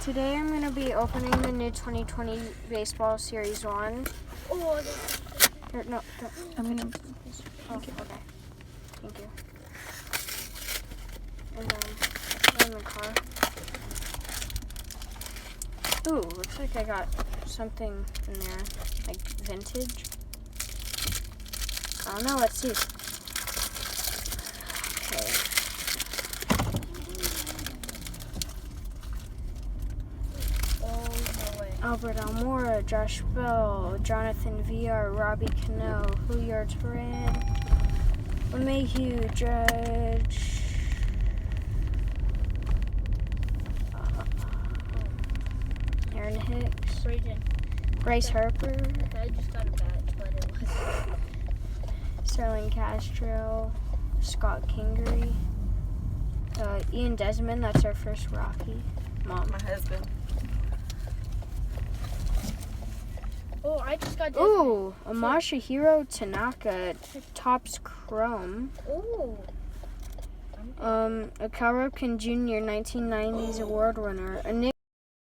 Today I'm going to be opening the new 2020 Baseball Series 1. Oh, No, I'm gonna. oh, okay. Thank you. And then in the car. Ooh, looks like I got something in there, like vintage. I don't know, let's see. Okay. Oh, no way. Albert Almora, Josh Bell, Jonathan VR, Robbie Cano, Julio Teheran, LeMahieu, Judge, Aaron Hicks, Braden. Bryce Harper, I just got a bat, but it wasn't. Sterling Castro, Scott Kingery, Ian Desmond, that's our first Rocky. Mom. My husband. Oh, I just got. Ooh, Masahiro Tanaka, Topps Chrome. Oh. A Cal Ripken Jr. 1990s award winner. A Nick